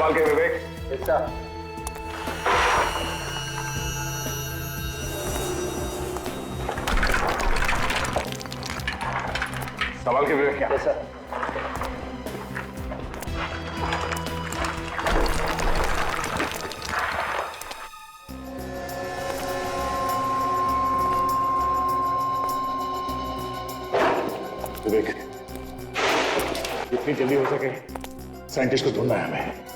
संभाल के विवेक। ऐसा संभाल के विवेक। क्या ऐसा विवेक, जितनी जल्दी हो सके साइंटिस्ट को ढूंढना है हमें।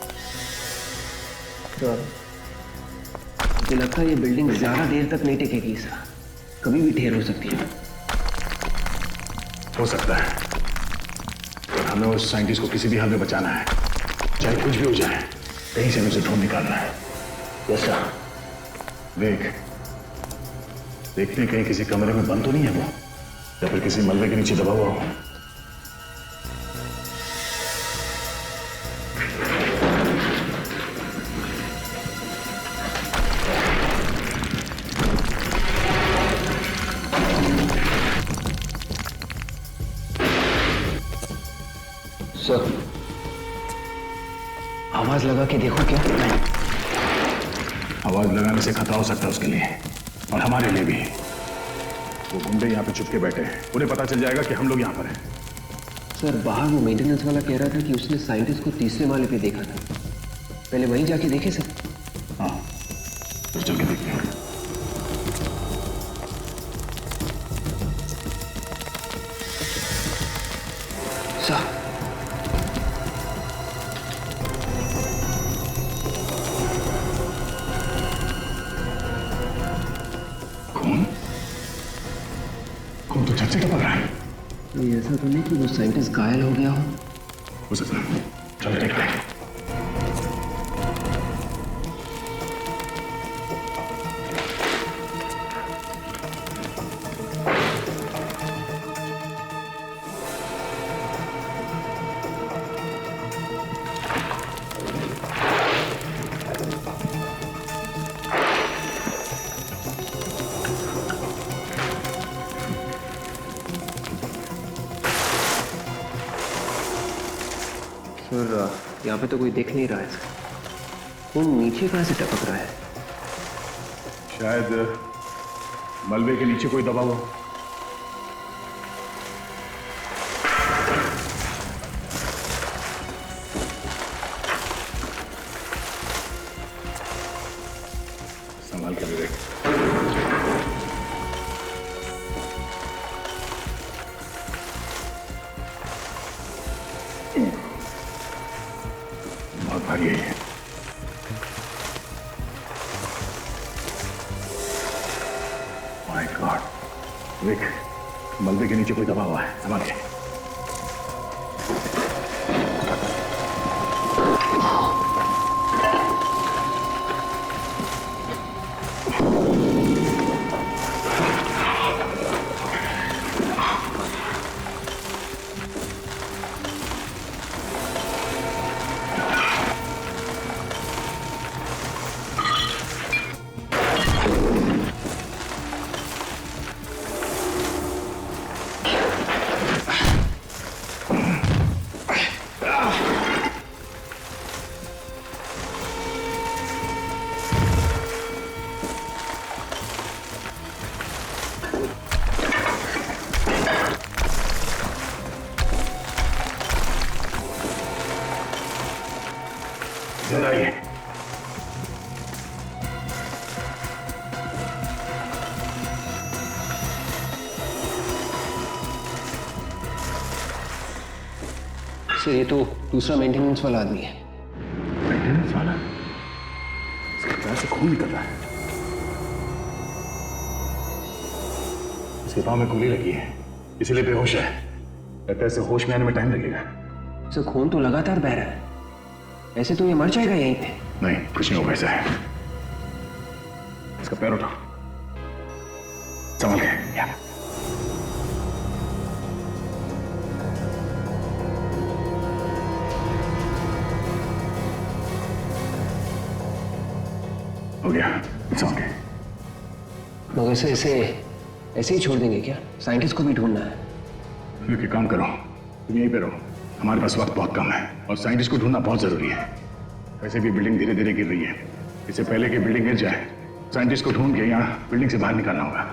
तो मुझे लगता है ये बिल्डिंग ज्यादा देर तक नहीं टिकेगी सर, कभी भी ढेर हो सकती है। हो सकता है, पर हमें उस साइंटिस्ट को किसी भी हाल में बचाना है, चाहे कुछ भी हो जाए। कहीं से हमें उसे ढूंढ निकालना है। Yes sir. देख, देखने कहीं किसी कमरे में बंद तो नहीं है वो, या फिर किसी मलबे के नीचे दबा हुआ हो। सर, आवाज लगा के देखो क्या? आवाज लगाने से खतरा हो सकता है उसके लिए और हमारे लिए भी। वो गुंडे यहाँ पे छुप के बैठे हैं, उन्हें पता चल जाएगा कि हम लोग यहाँ पर हैं। सर, बाहर वो मेंटेनेंस वाला कह रहा था कि उसने साइंटिस्ट को तीसरे माले पे देखा था। पहले वहीं जाके देखे सर। हाँ, तो चल के देखते हैं। सर, खून तो छत से टपक रहा है। ये ऐसा तो नहीं कि वो साइंटिस्ट घायल हो गया हो? हो सकता है, चल देखते हैं। सर, यहाँ पे तो कोई देख नहीं रहा है। खून नीचे कहाँ से टपक रहा है? शायद मलबे के नीचे कोई दबा हुआ। संभाल के विवेक। बहुत भारी है ये। माय गॉड, विवेक, मलबे के नीचे कोई दबा हुआ है। संभाल के। जिंदा ही है। सर, ये तो दूसरा मेंटेनेंस वाला आदमी है। मेंटेनेंस वाला? इसके पैर से खून निकल रहा है। इसके पाँव में गोली लगी है, इसीलिए बेहोश है। लगता है इसे होश में आने में टाइम लगेगा। सर, खून तो लगातार बह रहा है, ऐसे तो ये मर जाएगा यहीं पे। नहीं, कुछ नहीं होगा ऐसा है। इसका पैर उठा, संभल के। या। हो गया, संभल के। मगर से ऐसे ही छोड़ देंगे क्या? साइंटिस्ट को भी ढूंढना है। एक काम करो, तुम यहीं पे रहो, हमारे पास वक्त बहुत कम है और साइंटिस्ट को ढूंढना बहुत जरूरी है। वैसे भी बिल्डिंग धीरे धीरे गिर रही है। इससे पहले कि बिल्डिंग गिर जाए, साइंटिस्ट को ढूंढ के यहाँ बिल्डिंग से बाहर निकालना होगा।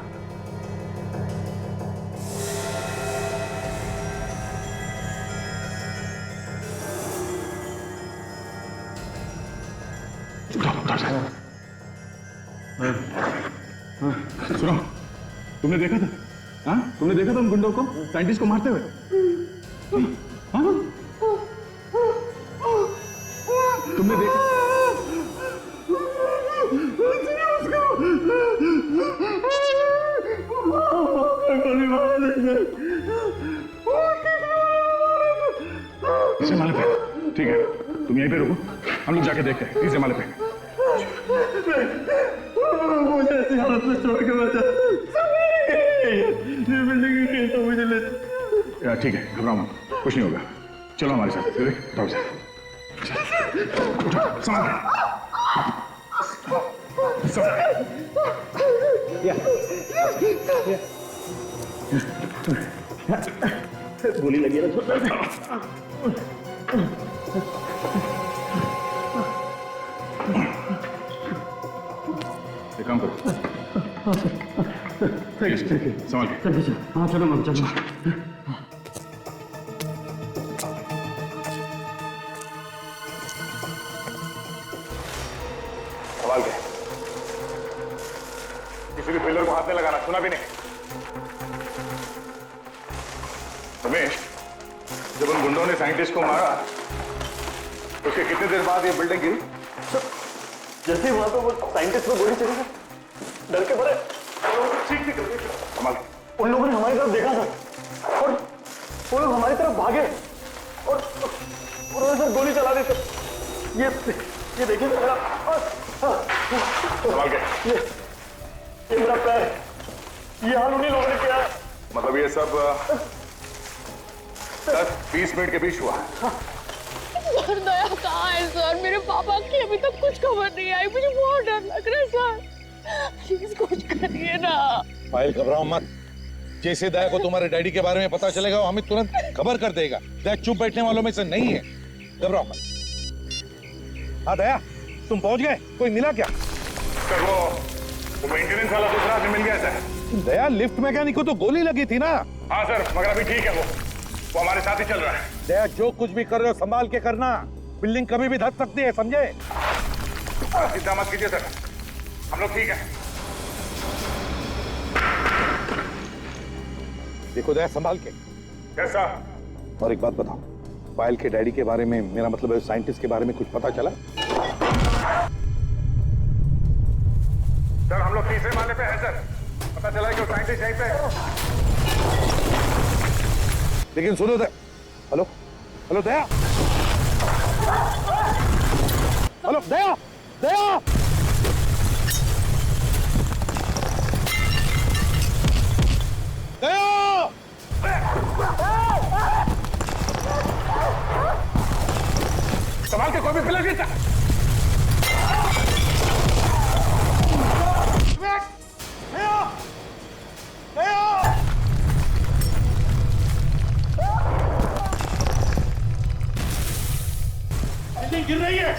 सुनो, तुमने देखा था? हाँ, तुमने देखा था उन गुंडों को साइंटिस्ट को मारते हुए? हाँ? तुमने देखा? तीसरे माले पे। ठीक है, तुम यहीं पे रुको, हम लोग जाके देखते हैं। तीसरे माले पे मुझे ऐसी हालत में छोड़ के बचा, ये बिल्डिंग तो मुझे ले। ठीक है, घबराओ मत, कुछ नहीं होगा। चलो हमारे साथ। उठाओ इसे। उठाओ, संभाल के। गोली लगी है ना छोटा। एक काम करो। ठीक है, संभाल के। हाँ चलो मत चलो। संभाल के। किसी भी पिलर को हाथ में लगाना, सुना भी नहीं। रमेश, जब उन गुंडों ने साइंटिस्ट को मारा, उसके कितने देर बाद ये बिल्डिंग गिरी? जैसे ही वहां पे वो साइंटिस्ट को गोली चली, डर के पड़े, ठीक संभाल के। उन लोगों ने हमारी तरफ देखा सर, और वो लोग हमारी तरफ भागे और उन्होंने सर गोली चला दी। ये देखिए मेरा, संभाल के। ये मेरा पैर, ये हाल उन्हीं लोगों ने किया है। मतलब ये सब 10-20 मिनट के बीच हुआ है। सर दया कहाँ है सर? मेरे पापा की अभी तक कुछ खबर नहीं आई, मुझे बहुत डर लग रहा है सर। प्लीज कुछ करिए ना। पायल घबराओ मत। जैसे दया को तुम्हारे डैडी के बारे में पता चलेगा वो हमें तुरंत खबर कर देगा। दया चुप बैठने वालों में से नहीं है, घबराओ मत। हाँ दया, तुम पहुंच गए? कोई मिला क्या? सर वो मेंटेनेंस वाला दूसरा आदमी मिल गया सर। दया, लिफ्ट मैकेनिक को तो गोली लगी थी ना? हाँ सर, मगर अभी ठीक है। वो हमारे साथ ही चल रहा है। दया, जो कुछ भी कर रहे हो संभाल के करना। बिल्डिंग कभी भी धस सकती है, समझे? चिंता मत कीजिए सर, हम लोग ठीक है। देखो दया, संभाल के। कैसा? और एक बात बताओ, पायल के डैडी के बारे में, मेरा मतलब है साइंटिस्ट के बारे में कुछ पता चला? सर हम लोग तीसरे माले पे हैं सर। पता चला कि वो साइंटिस्ट यहीं पे है। लेकिन सुनो दया। हेलो हेलो दया, हेलो दया, दया, दया, संभाल के, कोई भी पिलर गिरता। बिल्डिंग गिर रही है।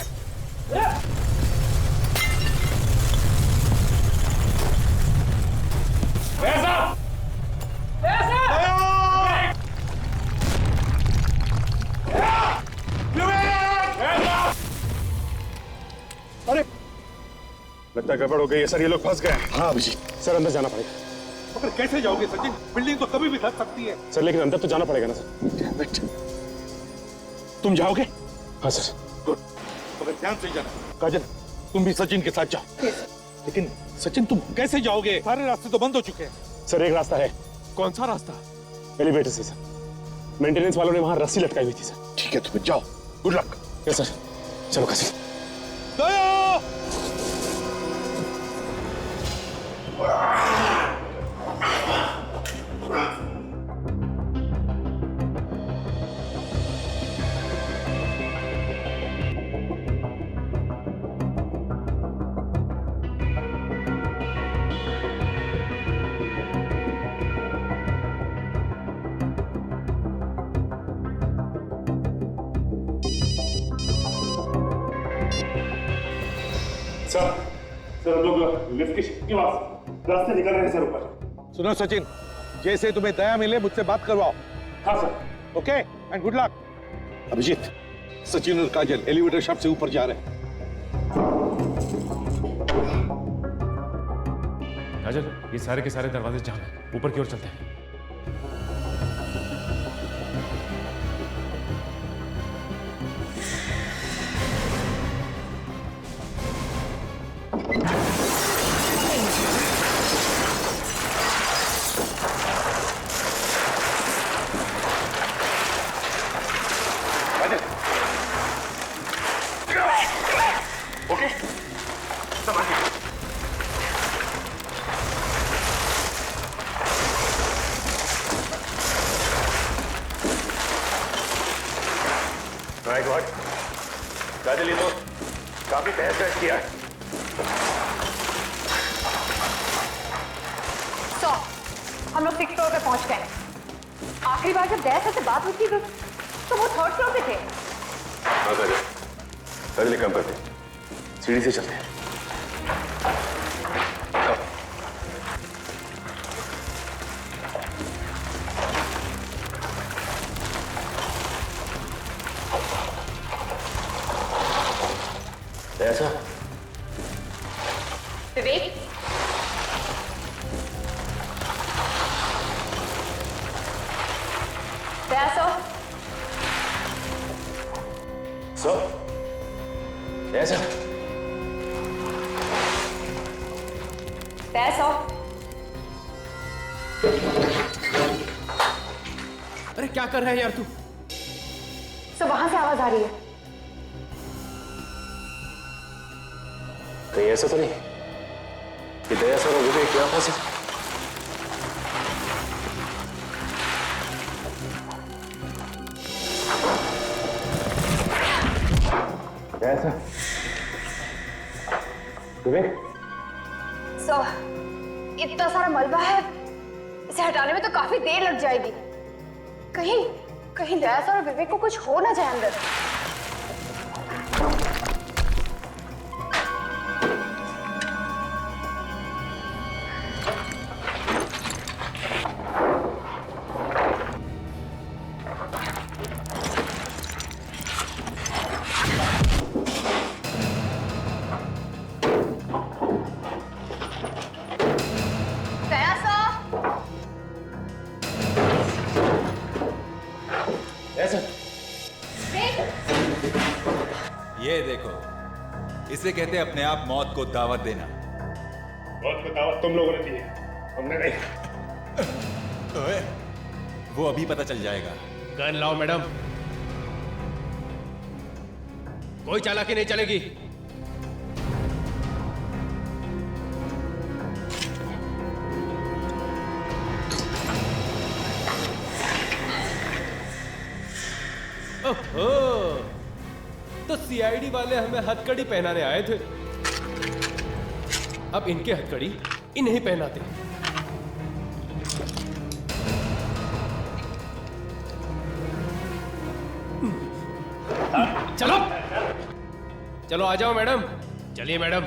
अरे लगता है गड़बड़ हो गई है सर, ये लोग फंस गए। हाँ अभिजीत, सर अंदर जाना पड़ेगा। मगर कैसे जाओगे सचिन? बिल्डिंग तो कभी भी धस सकती है। सर लेकिन अंदर तो जाना पड़ेगा ना सर। तुम जाओगे? हाँ सर। गुड, मगर ध्यान से जाना। काजल, तुम भी सचिन के साथ जाओ। लेकिन सचिन तुम कैसे जाओगे? सारे रास्ते तो बंद हो चुके हैं। सर एक रास्ता है। कौन सा रास्ता? एलिवेटर से सर। मेंटेनेंस वालों ने वहां रस्सी लटकाई हुई थी सर। ठीक है, तुम जाओ। Good luck. यस सर, चलो काजल। दया! सर सर हम लोग लिफ्ट के रास्ते निकल रहे हैं सर ऊपर। सुनो सचिन, जैसे तुम्हें दया मिले मुझसे बात करवाओ। हाँ sir. Okay and good luck. Abhijit, Sachin और काजल एलिवेटर शाफ्ट से ऊपर जा रहे हैं। काजल, ये सारे के सारे दरवाजे जाम हैं, ऊपर की ओर चलते हैं। ओके सब आगे। माय गॉड, काजल ये तो काफी तहस किया है। सो हम लोग 6th फ्लोर पे पहुंच गए। आखिरी बार जब दया से बात हुई थी तो वो 3rd फ्लोर पे थे। हाँ काजल, काजल एक काम करते हैं, सीढ़ी से चलते हैं। ऐसा विवेक, दया सो सो ऐसा दया सो। अरे क्या कर रहा है यार तू? सो वहां से आवाज आ रही है। कहीं ऐसा तो नहीं कि दया सर और विवेक यहाँ फंसे? ऐसा विवेक, सो इतना सारा मलबा है, इसे हटाने में तो काफी देर लग जाएगी। कहीं कहीं दया सर और विवेक को कुछ हो ना जाए अंदर। दया सर, ऐसा ये देखो, इसे कहते हैं अपने आप मौत को दावत देना। बहुत को दावत तुम लोगों ने दी है, हमने नहीं। ओए, वो अभी पता चल जाएगा। गन लाओ मैडम, कोई चालाकी नहीं चलेगी। ओहो, तो सीआईडी वाले हमें हथकड़ी पहनाने आए थे। अब इनके हथकड़ी इन्हें पहनाते। चलो चलो आ जाओ मैडम, चलिए मैडम।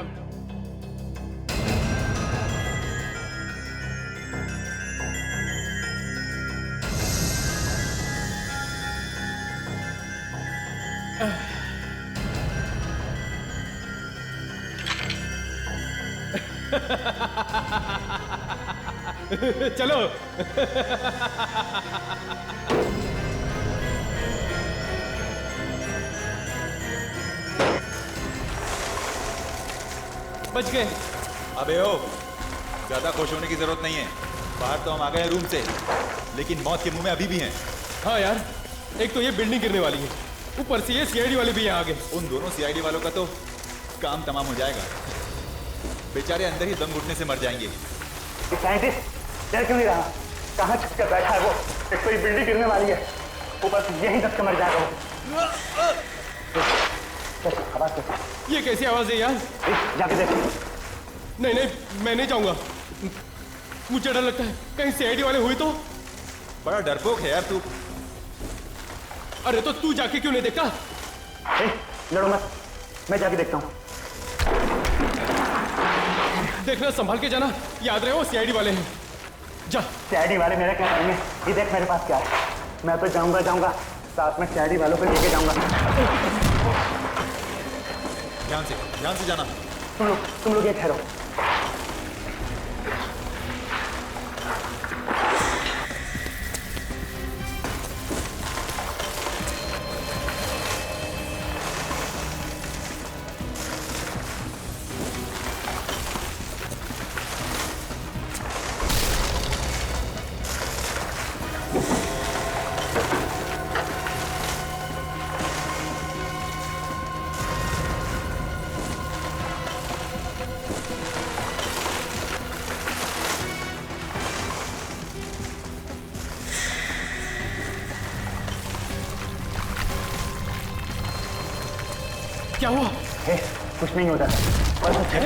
चलो बच गए। अबे ओ, ज्यादा खुश होने की जरूरत नहीं है। बाहर तो हम आ गए रूम से, लेकिन मौत के मुंह में अभी भी हैं। हाँ यार, एक तो ये बिल्डिंग गिरने वाली है, ऊपर से ये सीआईडी वाले भी यहाँ आ गए। उन दोनों सीआईडी वालों का तो काम तमाम हो जाएगा। बेचारे अंदर ही दम घुटने से मर जाएंगे। साइंटिस्ट डर क्यों नहीं रहा? कहाँ छुप कर बैठा है वो? एक तो ये बिल्डिंग गिरने वाली है, ऊपर से यहीं दब के मर जाएगा वो। ये कैसी आवाज है यार? जाके देख। नहीं नहीं, मैं नहीं जाऊंगा, मुझे डर लगता है कहीं सीआईडी वाले हुए तो। बड़ा डरपोक है यार तू। अरे तो तू जाके क्यों नहीं देखा? लड़ो मत, मैं जाके देखता हूँ। देखना, संभाल के जाना, याद रहे वो सीआईडी वाले हैं। जा। सीआईडी वाले मेरा क्या करेंगे? ये देख मेरे पास क्या है, मैं तो जाऊंगा साथ में सीआईडी वालों को लेके जाऊंगा। ध्यान से जाना। तुम लोग ये ठहरो। क्या हुआ? कुछ नहीं होता, ऊपर से छत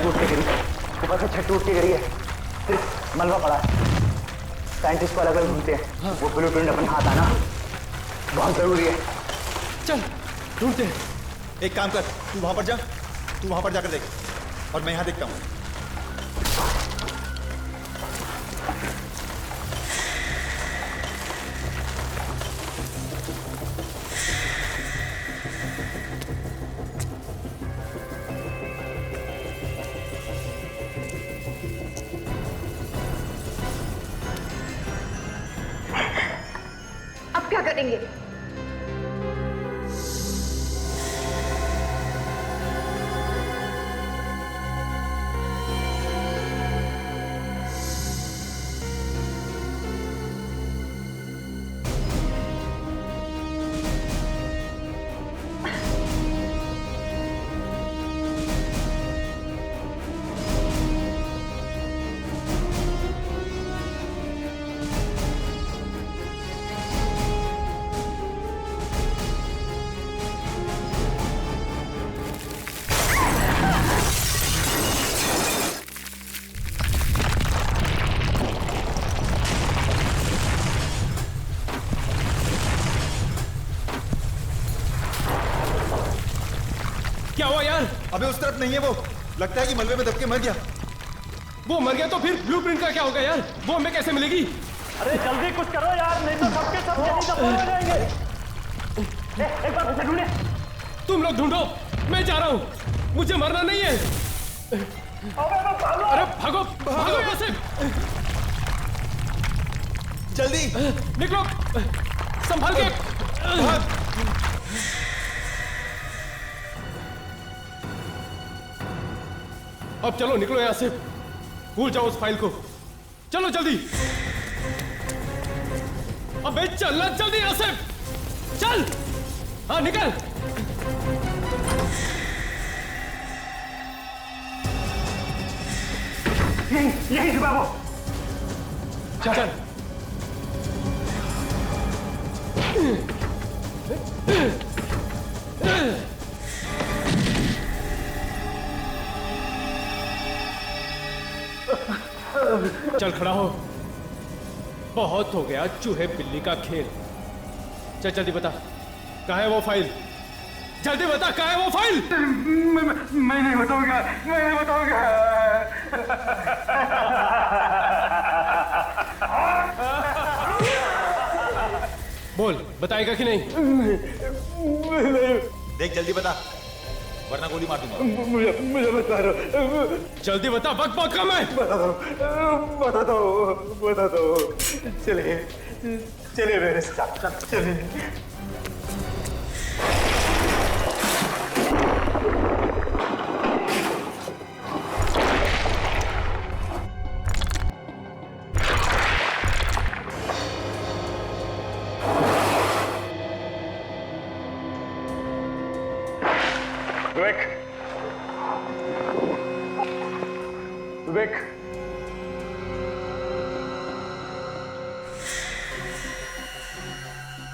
टूट के गिरी है, सिर्फ मलबा पड़ा है। साइंटिस्ट को अलग अलग ढूंढते हैं। वो ब्लूप्रिंट अपने हाथ आना बहुत जरूरी है। चल ढूंढते हैं। एक काम कर, तू वहां पर जाकर देख और मैं यहां देखता हूं। अब क्या करेंगे? क्या हुआ यार? अबे उस तरफ नहीं है वो, लगता है कि मलबे में दब के मर गया। वो मर गया तो फिर ब्लूप्रिंट का क्या होगा यार? वो हमें कैसे मिलेगी? अरे जल्दी कुछ करो यार, नहीं तो सबके सब यहीं दफन हो जाएंगे। एक बार मुझे ढूंढे। तुम लोग ढूंढो, मैं जा रहा हूँ, मुझे मरना नहीं है। अरे भागो भागो यहाँ से, जल्दी निकलो, संभाल के। अब चलो निकलो यहाँ से, भूल जाओ उस फाइल को। चलो जल्दी, अबे चलना जल्दी यहाँ से, चल। हाँ निकल। यही छुपा वो। चल चल खड़ा हो, बहुत हो गया चूहे बिल्ली का खेल। चल जल्दी बता, कहाँ है वो फाइल? जल्दी बता, कहाँ है वो फाइल? मैं नहीं बताऊंगा, मैं नहीं बताऊंगा। बोल, बताएगा कि नहीं? देख जल्दी बता, वरना गोली मार दूंगा। मुझे बता दो। जल्दी बता, बक बक कम है। बता दो। चलिए मेरे साथ, चलिए। विवेक,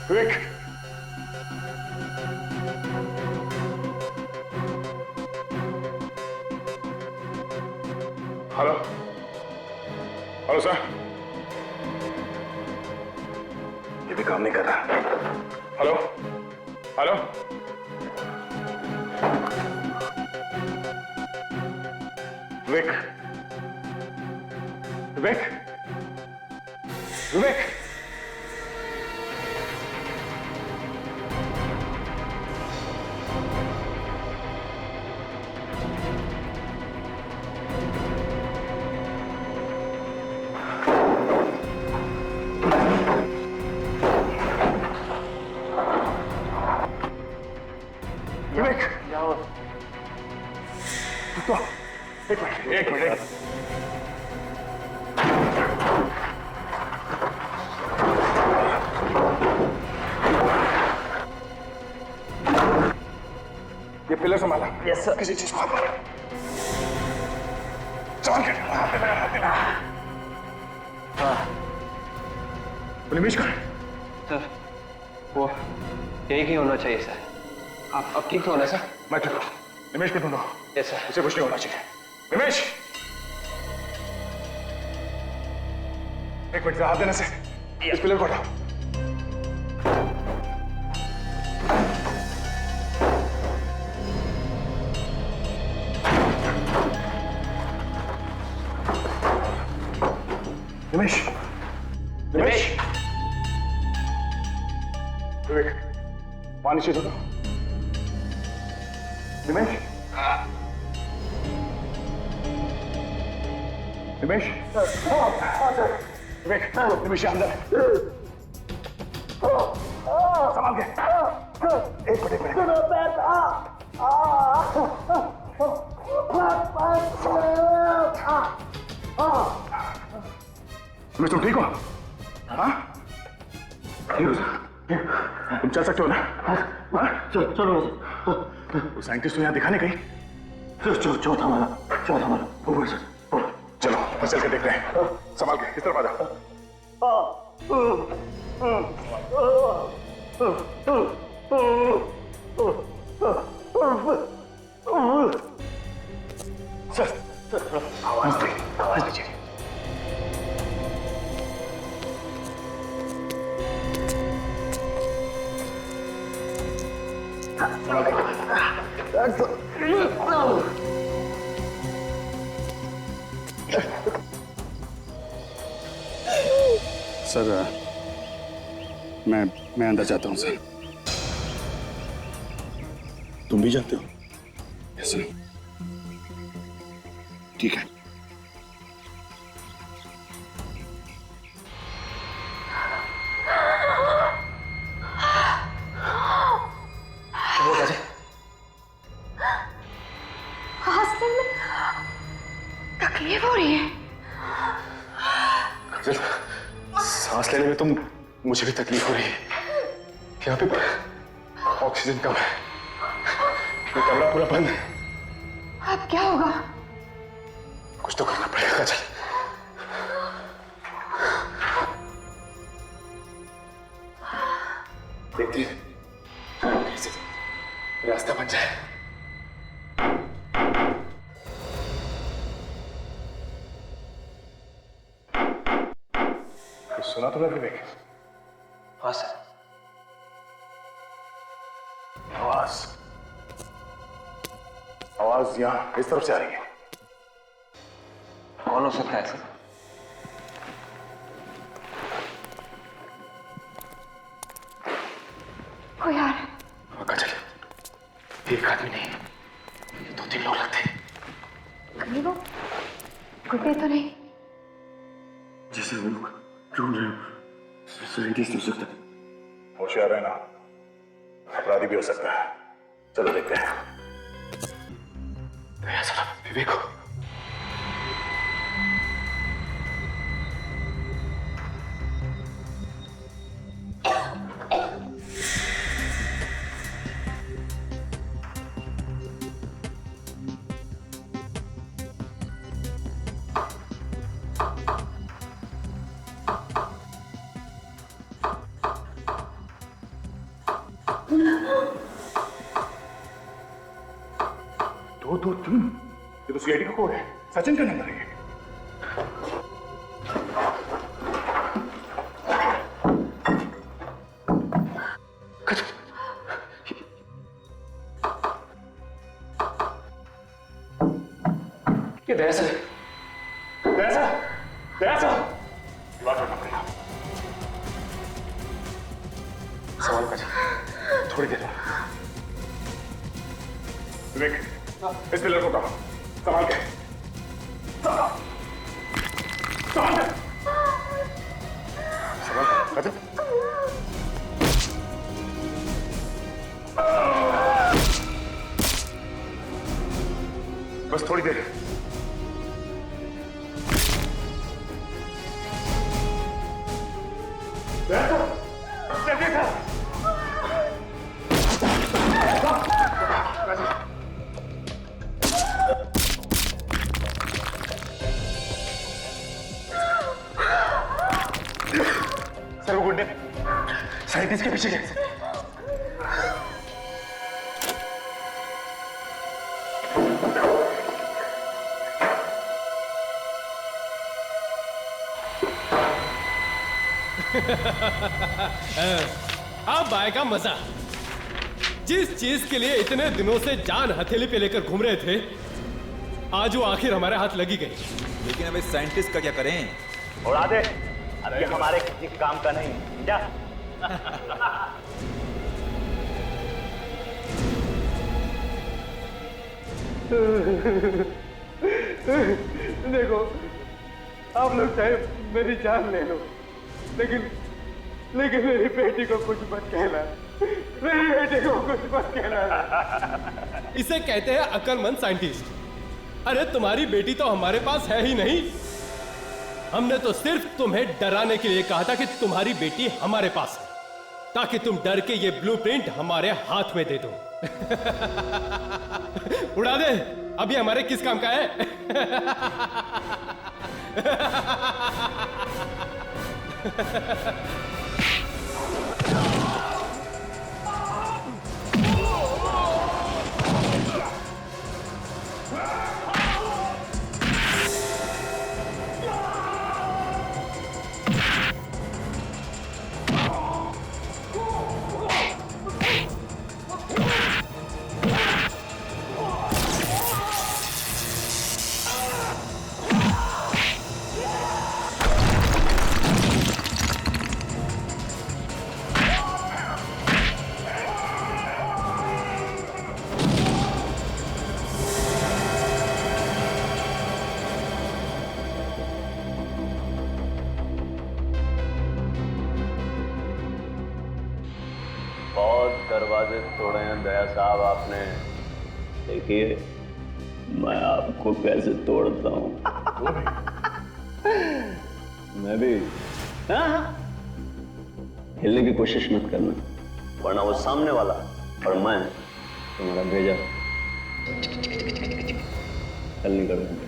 विवेक, हेलो, हेलो सर, ये भी काम नहीं कर रहा। हेलो, हेलो, विवेक, विवेक, विवेक, एक मिनट। ये पिलर संभाला। Yes sir. किसी चीज को संभाल के निमेश कहाँ है? सर वो यही ही होना चाहिए सर। आप ठीक तो होना सर? मैं ठीक हूँ। निमेश को ढूंढो। Yes sir. उसे कुछ नहीं होना चाहिए। निमेश, एक मिनट से हाथ देने से इस पिलर को हटाओ। निमेश, निमेश, विवेक, पानी से धो। निमेश, निमेश, विवेक, निमेश अंदर है। संभाल के। एक मिनट। निमेश, तुम ठीक हो? हाँ? ठीक हो सर? तुम चल सकते हो ना? हाँ? चलो। वो साइंटिस्ट तो यहाँ दिखाने गई। चौथा हमारा। ऊपर सर। चलो, मैं चल के देखते हैं। संभाल के, इस तरफ आ जाओ। सर, आवाज दीजिए। सर मैं अंदर जाता हूँ सर। तुम भी जाते हो? Yes sir. ठीक है। तकलीफ हो रही है। सांस लेने में तो मुझे भी तकलीफ हो रही है। यहाँ पे ऑक्सीजन कम है। ये कमरा पूरा बंद है। अब क्या होगा? कुछ तो करना पड़ेगा काजल। देखती है कैसे रास्ता बन जाए। सुना तुमने विवेक? हाँ सर। आवाज यहाँ इस तरफ से आ रही है। कौन हो सकता है सर? ओ यार, काजल, एक आदमी नहीं, ये 2-3 लोग लगते हैं। कहीं वो गुड्डे तो नहीं? जैसे हम लोग ढूंढ रहे हो, साइंटिस्ट हो सकता है। होशियार रहना, अपराधी भी हो सकता है। चलो देखते हैं। दया साहब, विवेक हो। दो तीन, ये तो सीआईडी का कोड है। सचिन का नंबर है। ये दया सर, दया सर, दया विवेक, इस पिलर को उठाओ, संभाल के, संभाल के, संभाल के, बस थोड़ी देर। सर वो गुंडे साइंटिस्ट के पीछे गए। अब आएगा मजा। जिस चीज के लिए इतने दिनों से जान हथेली पे लेकर घूम रहे थे, आज वो आखिर हमारे हाथ लगी गई। लेकिन अब इस साइंटिस्ट का क्या करें? उड़ा दे, अब ये हमारे किसी काम का नहीं क्या? देखो, आप लोग चाहे मेरी जान ले लो, लेकिन मेरी बेटी को कुछ मत कहना। मेरी बेटी को कुछ मत कहना। इसे कहते हैं अक्लमंद साइंटिस्ट। अरे तुम्हारी बेटी तो हमारे पास है ही नहीं। हमने तो सिर्फ तुम्हें डराने के लिए कहा था कि तुम्हारी बेटी हमारे पास है, ताकि तुम डर के ये ब्लूप्रिंट हमारे हाथ में दे दो। उड़ा दे, अभी हमारे किस काम का है? दरवाजे तोड़े हैं दया साहब आपने। देखिए मैं आपको कैसे तोड़ता हूँ। मैं भी हिलने की कोशिश मत करना, वरना वो सामने वाला और मैं तुम्हारा भेजा हल नहीं कर देंगे।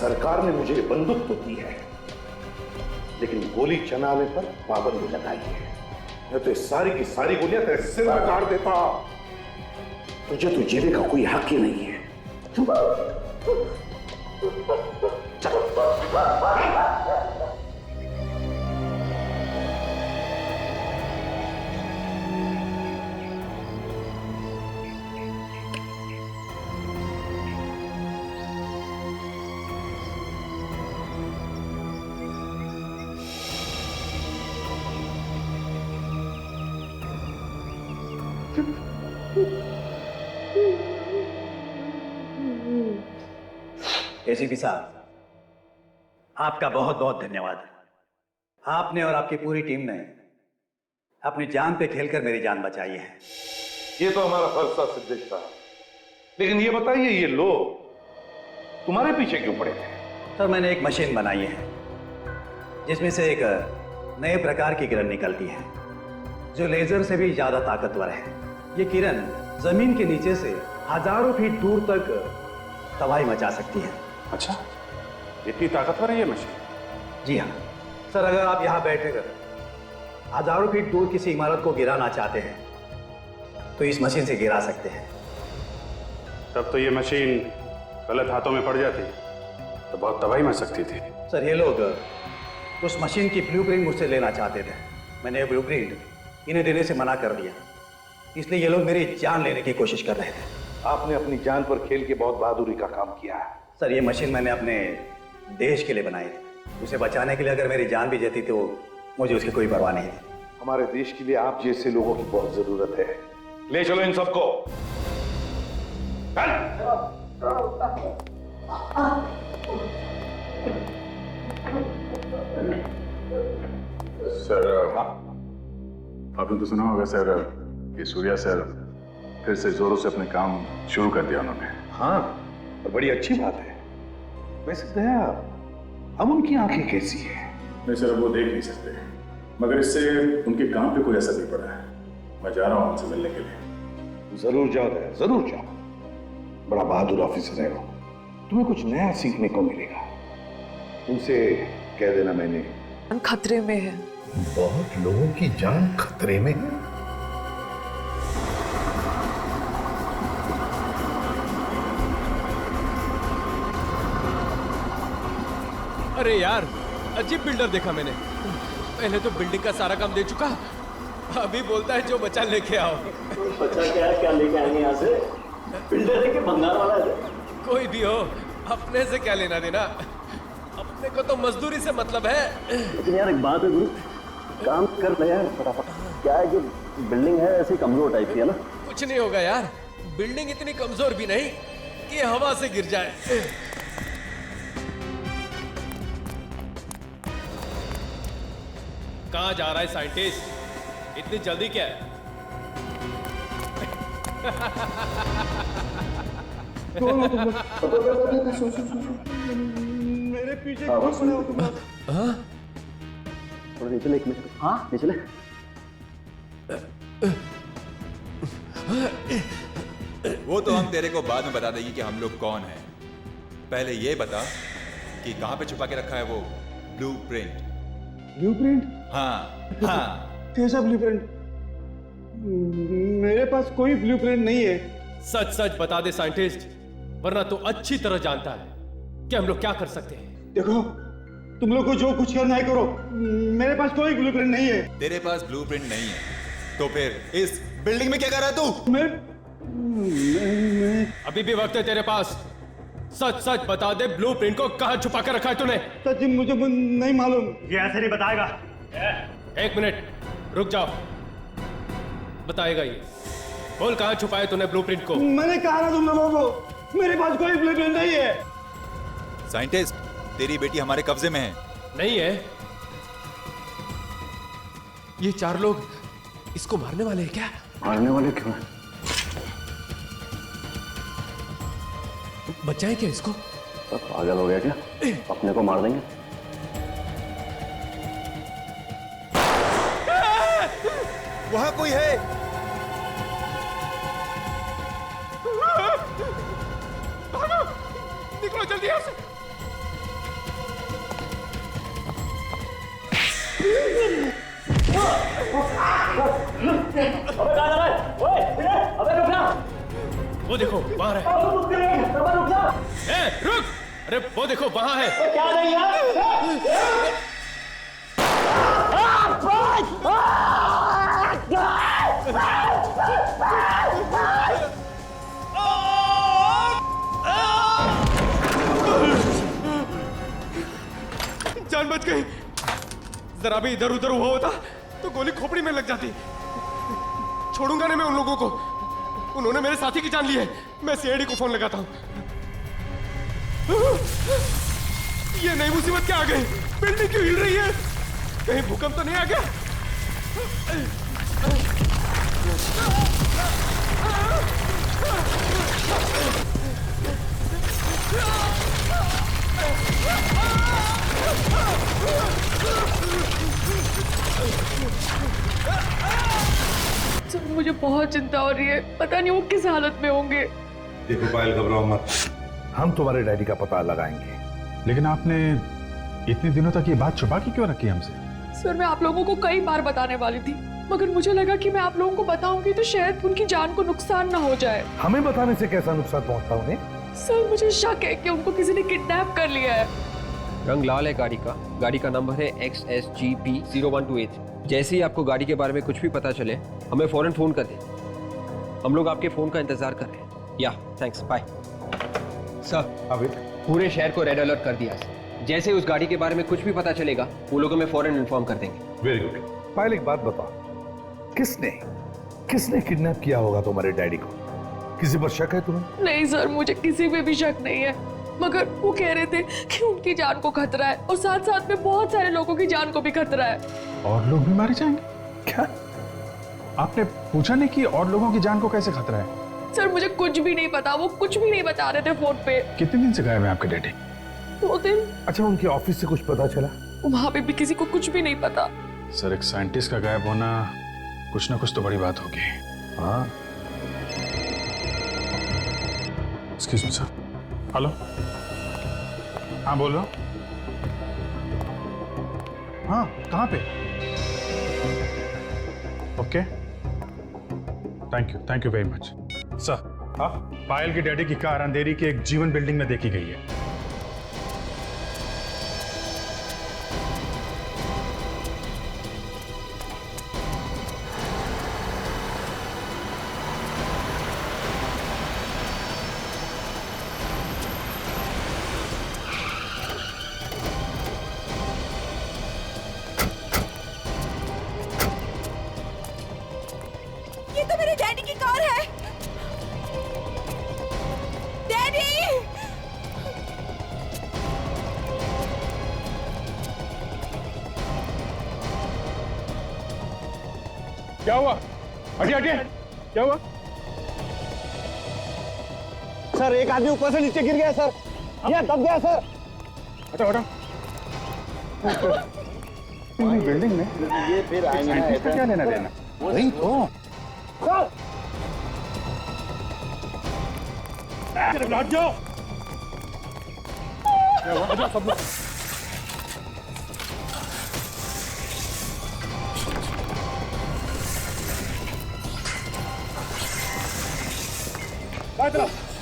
सरकार ने मुझे बंदूक तो दी है, लेकिन गोली चलाने पर पाबंदी लगाई है। मैं तो सारी की सारी गोलियां तेरे सिर में काट देता। तुझे तो जीने का कोई हक ही नहीं है। एसीपी साहब, आपका बहुत बहुत धन्यवाद। आपने और आपकी पूरी टीम ने अपनी जान पे खेलकर मेरी जान बचाई है। ये तो हमारा फर्ज था सिद्धेश साहब, लेकिन ये बताइए, ये लोग तुम्हारे पीछे क्यों पड़े थे? सर, मैंने एक मशीन बनाई है जिसमें से एक नए प्रकार की किरण निकलती है जो लेजर से भी ज्यादा ताकतवर है। ये किरण जमीन के नीचे से हजारों फीट दूर तक तबाही मचा सकती है। अच्छा, इतनी ताकतवर है ये मशीन? जी हाँ सर, अगर आप यहाँ बैठकर हजारों फीट दूर किसी इमारत को गिराना चाहते हैं तो इस मशीन से गिरा सकते हैं। तब तो ये मशीन गलत हाथों में पड़ जाती तो बहुत तबाही मच सकती थी। सर, ये लोग उस मशीन की ब्लूप्रिंट मुझसे लेना चाहते थे। मैंने ये ब्लूप्रिंट इन्हें देने से मना कर दिया, इसलिए ये लोग मेरी जान लेने की कोशिश कर रहे थे। आपने अपनी जान पर खेल के बहुत बहादुरी का काम किया है। सर, ये मशीन मैंने अपने देश के लिए बनाई थी। उसे बचाने के लिए अगर मेरी जान भी जाती तो मुझे उसकी कोई परवाह नहीं थी। हमारे देश के लिए आप जैसे लोगों की बहुत जरूरत है। ले चलो इन सबको। सर, आपने तो सुना होगा सर, ये सूर्या सर फिर से जोरों से अपने काम शुरू कर दिया उन्होंने। हाँ, और बड़ी अच्छी बात है। वैसे दया, अब उनकी आंखें कैसी हैं? नहीं सर, अब वो देख नहीं सकते, मगर इससे उनके काम पे कोई असर नहीं पड़ा है। मैं जा रहा हूँ उनसे मिलने के लिए। जरूर जाओ दया, जरूर जाओ। बड़ा बहादुर ऑफिसर है वो, तुम्हें कुछ नया सीखने को मिलेगा। उनसे कह देना मैंने खतरे में है। बहुत लोगों की जान खतरे में है। अरे यार, अजीब बिल्डर देखा मैंने। पहले तो बिल्डिंग का सारा काम दे चुका, अभी बोलता है जो बचा लेके आओ। बचा क्या लेके आएंगे यहाँ से? बिल्डर है कि भंगार वाला है? कोई भी हो, अपने से क्या लेना देना। अपने को तो मजदूरी से मतलब है। लेकिन यार एक बात है गुरु, काम कर ले यार फटाफट। क्या है कि बिल्डिंग है ऐसी कमजोर टाइप की है ना? कुछ नहीं होगा यार, बिल्डिंग इतनी कमजोर भी नहीं कि हवा से गिर जाए। कहाँ जा रहा है साइंटिस्ट? इतनी जल्दी क्या है? मेरे पीछे कौन खड़े हो तुम? थोड़ा नीचे ले, एक मिनट। हाँ नीचे ले। वो तो हम तेरे को बाद में बता देंगे कि हम लोग कौन हैं। पहले ये बता कि कहाँ पे छुपा के रखा है वो ब्लूप्रिंट? ब्लूप्रिंट? हाँ हाँ। कैसा ब्लूप्रिंट? मेरे पास कोई ब्लूप्रिंट नहीं है। सच सच बता दे साइंटिस्ट, वरना तो अच्छी तरह जानता है कि हम लोग क्या कर सकते हैं। देखो, तुम लोग को जो कुछ करना है करो, मेरे पास कोई ब्लूप्रिंट नहीं है। तेरे पास ब्लूप्रिंट नहीं है तो फिर इस बिल्डिंग में क्या कर रहा है तू? मैं अभी भी वक्त है तेरे पास। सच सच बता दे, ब्लूप्रिंट को कहां छुपा कर रखा है तूने? सच मुझे नहीं मालूम। ये ऐसे नहीं बताएगा। एक मिनट रुक जाओ, बताएगा ये। बोल, कहां छुपाया तूने ब्लूप्रिंट को? मैंने कहा ना तुम लोगों को, मेरे पास कोई ब्लूप्रिंट नहीं है। साइंटिस्ट, तेरी बेटी हमारे कब्जे में है। नहीं है? ये चार लोग इसको मारने वाले हैं क्या? मारने वाले क्यों हैं? बचाए क्या इसको? तो पागल हो गया क्या? अपने को मार देंगे। वहां कोई है। निकलो जल्दी यहाँ से। वो देखो वहां है। रुक! अरे वो देखो वहां है। क्या नहीं जान बच गई। जरा भी इधर उधर हुआ होता तो गोली खोपड़ी में लग जाती। छोड़ूंगा नहीं मैं उन लोगों को। उन्होंने मेरे साथी की जान ली है। मैं सीआईडी को फोन लगाता हूं। ये नई मुसीबत क्या आ गई? बिल्डिंग क्यों हिल रही है? कहीं भूकंप तो नहीं आ गया? सर मुझे बहुत चिंता हो रही है। पता नहीं वो किस हालत में होंगे। देखो पायल, घबराओ मत, हम तुम्हारे डैडी का पता लगाएंगे। लेकिन आपने इतने दिनों तक ये बात छुपा के क्यों रखी हमसे? सर मैं आप लोगों को कई बार बताने वाली थी, मगर मुझे लगा कि मैं आप लोगों को बताऊंगी तो शायद उनकी जान को नुकसान ना हो जाए। हमें बताने से कैसा नुकसान पहुंचता उन्हें? सर मुझे शक है कि उनको किसी ने किडनैप कर लिया है। रंग लाल है गाड़ी का नंबर है XSGP 0128। जैसे ही आपको गाड़ी के बारे में कुछ भी पता चले हमें फौरन फोन कर दें। हम लोग आपके फोन का इंतजार कर रहे हैं। या थैंक्स, बाय। सर अभी पूरे शहर को रेड अलर्ट कर दिया है। जैसे उस गाड़ी के बारे में कुछ भी पता चलेगा वो लोग हमें फौरन इन्फॉर्म कर देंगे। Very good. पायल एक बात बताओ, किसने किडनैप किया होगा तुम्हारे डैडी को? किसी पर शक है तुम्हें? नहीं सर, मुझे किसी पे भी शक नहीं है, मगर वो कह रहे थे कि उनकी जान को खतरा है और साथ साथ में बहुत सारे लोगों की जान को भी खतरा है। और लोग भी मारे जाएंगे? क्या आपने पूछा नहीं कि और लोगों की जान को कैसे खतरा है? सर मुझे कुछ भी नहीं पता, वो कुछ भी नहीं बता रहे थे फोन पे। कितने दिन से गायब है आपके डैडी? 2 दिन। अच्छा, उनके ऑफिस से कुछ पता चला? वहां पे भी किसी को कुछ भी नहीं पता। सर एक साइंटिस्ट का गायब होना कुछ ना कुछ तो बड़ी बात होगी। हाँ। Excuse me sir. हेलो, हाँ बोल रहा हूँ। हाँ कहाँ पे? Okay, thank you very much sir. हाँ, पायल की डैडी की कार अंधेरी की एक जीवन बिल्डिंग में देखी गई है। ये तो मेरे डैडी की कार है। डैडी! क्या हुआ? हटिए, क्या हुआ? सर एक आदमी ऊपर से नीचे गिर गया सर। ये दब गया सर। हटाओ। बिल्डिंग में ये फिर आएंगे ना, साइंटिस्ट का क्या लेना देना? वही तो सर। लौट जाओ। सब लोग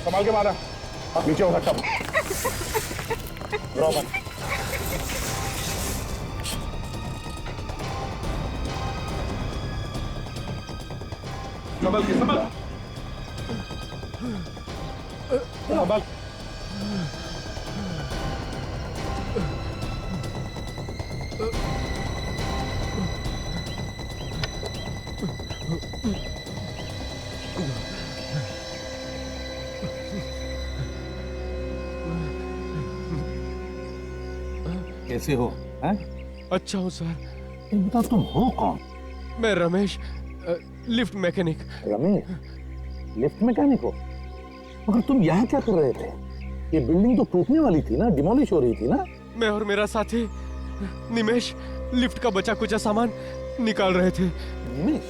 संभाल के मारा। नीचे हो सकता। संभाल। कैसे हो? हैं? अच्छा हूँ सर। बताओ तुम हो कौन? मैं Ramesh, lift mechanic. Ramesh, lift mechanic हो? मगर तुम यहाँ क्या कर रहे थे? ये बिल्डिंग तो टूटने वाली थी ना, डिमोलिश हो रही थी ना? मैं और मेरा साथी निमेश लिफ्ट का बचा कुचा सामान निकाल रहे थे। निमेश?